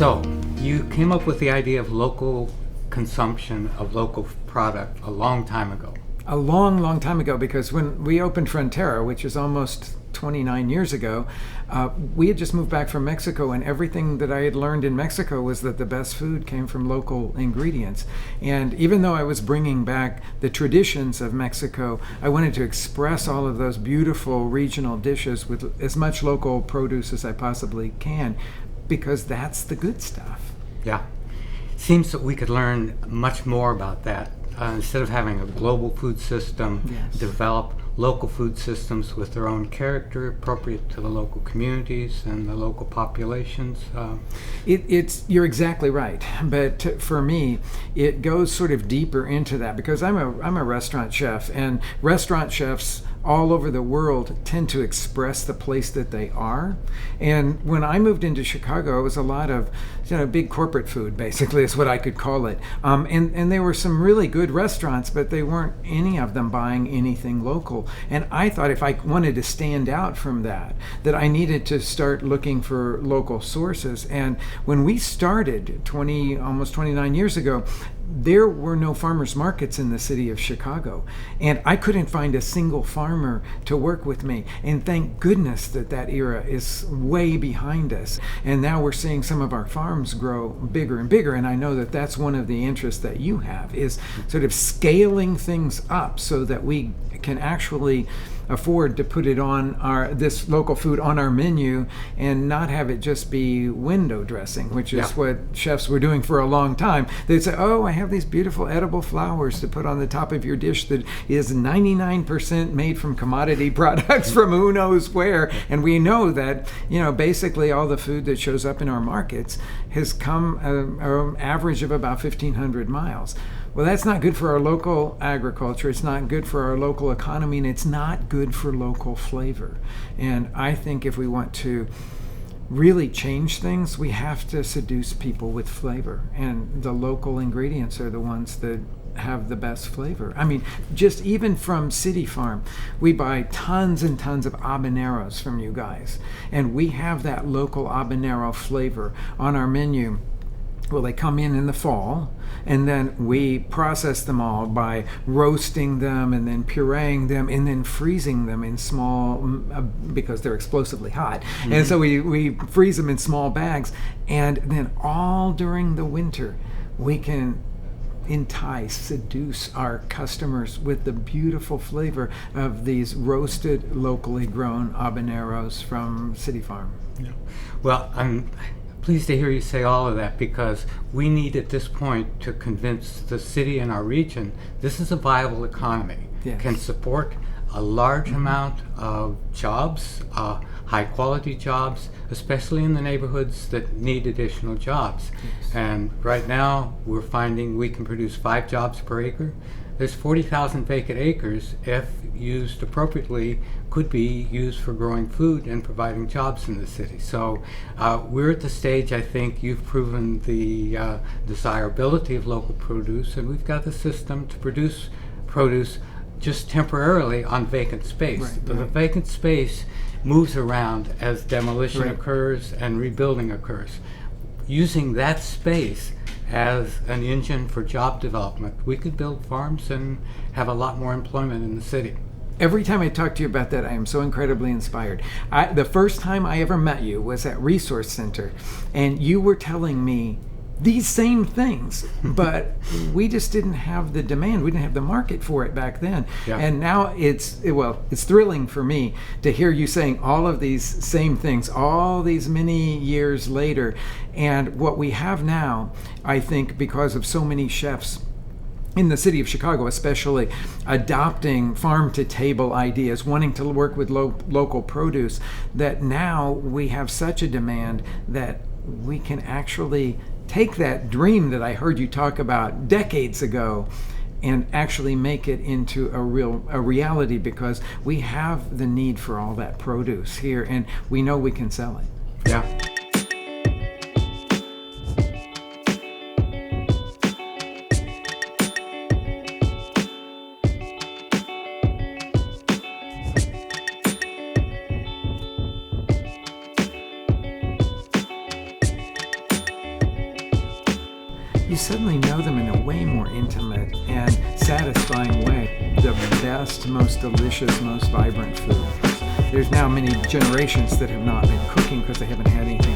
So, you came up with the idea of local consumption of local product a long time ago. A long, long time ago, because when we opened Frontera, which is almost 29 years ago, we had just moved back from Mexico, and everything that I had learned in Mexico was that the best food came from local ingredients. And even though I was bringing back the traditions of Mexico, I wanted to express all of those beautiful regional dishes with as much local produce as I possibly can, because that's the good stuff. Yeah. Seems that we could learn much more about that. Instead of having a global food system, Yes. develop local food systems with their own character, appropriate to the local communities and the local populations. You're exactly right, but for me, it goes sort of deeper into that, because I'm a restaurant chef, and restaurant chefs all over the world tend to express the place that they are. And when I moved into Chicago, it was a lot of big corporate food, basically, is what I could call it. And there were some really good restaurants, but they weren't any of them buying anything local. And I thought if I wanted to stand out from that I needed to start looking for local sources. And when we started almost 29 years ago, there were no farmers markets in the city of Chicago, and I couldn't find a single farmer to work with me. And thank goodness that era is way behind us, and now we're seeing some of our farms grow bigger and bigger. And I know that that's one of the interests that you have, is sort of scaling things up so that we can actually afford to put it on this local food on our menu and not have it just be window dressing, which is what chefs were doing for a long time. They'd say, oh, I have these beautiful edible flowers to put on the top of your dish that is 99% made from commodity products from who knows where. And we know that, basically all the food that shows up in our markets has come an average of about 1,500 miles. Well, that's not good for our local agriculture, it's not good for our local economy, and it's not good for local flavor. And I think if we want to really change things, we have to seduce people with flavor. And the local ingredients are the ones that have the best flavor. I mean, just even from City Farm, we buy tons and tons of habaneros from you guys. And we have that local habanero flavor on our menu. Well, they come in the fall, and then we process them all by roasting them and then pureeing them and then freezing them in small, because they're explosively hot. Mm-hmm. And so we freeze them in small bags, and then all during the winter, we can seduce our customers with the beautiful flavor of these roasted, locally grown habaneros from City Farm. Yeah. Well, I'm pleased to hear you say all of that, because we need at this point to convince the city and our region this is a viable economy. Yes. Can support a large amount of jobs, high quality jobs, especially in the neighborhoods that need additional jobs. Yes. And right now we're finding we can produce 5 jobs per acre. There's 40,000 vacant acres, if used appropriately, could be used for growing food and providing jobs in the city. So we're at the stage, I think, you've proven the desirability of local produce, and we've got the system to produce produce just temporarily on vacant space. Right, The right. vacant space moves around as demolition Right. occurs and rebuilding occurs. Using that space as an engine for job development, we could build farms and have a lot more employment in the city. Every time I talk to you about that, I am so incredibly inspired. The first time I ever met you was at Resource Center, and you were telling me these same things, but we just didn't have the demand. We didn't have the market for it back then. Yeah. And now it's thrilling for me to hear you saying all of these same things all these many years later. And what we have now, I think, because of so many chefs in the city of Chicago especially, adopting farm-to-table ideas, wanting to work with local produce, that now we have such a demand that we can actually take that dream that I heard you talk about decades ago and actually make it into a reality, because we have the need for all that produce here, and we know we can sell it. Yeah. suddenly know them in a way more intimate and satisfying way. The best, most delicious, most vibrant food. There's now many generations that have not been cooking because they haven't had anything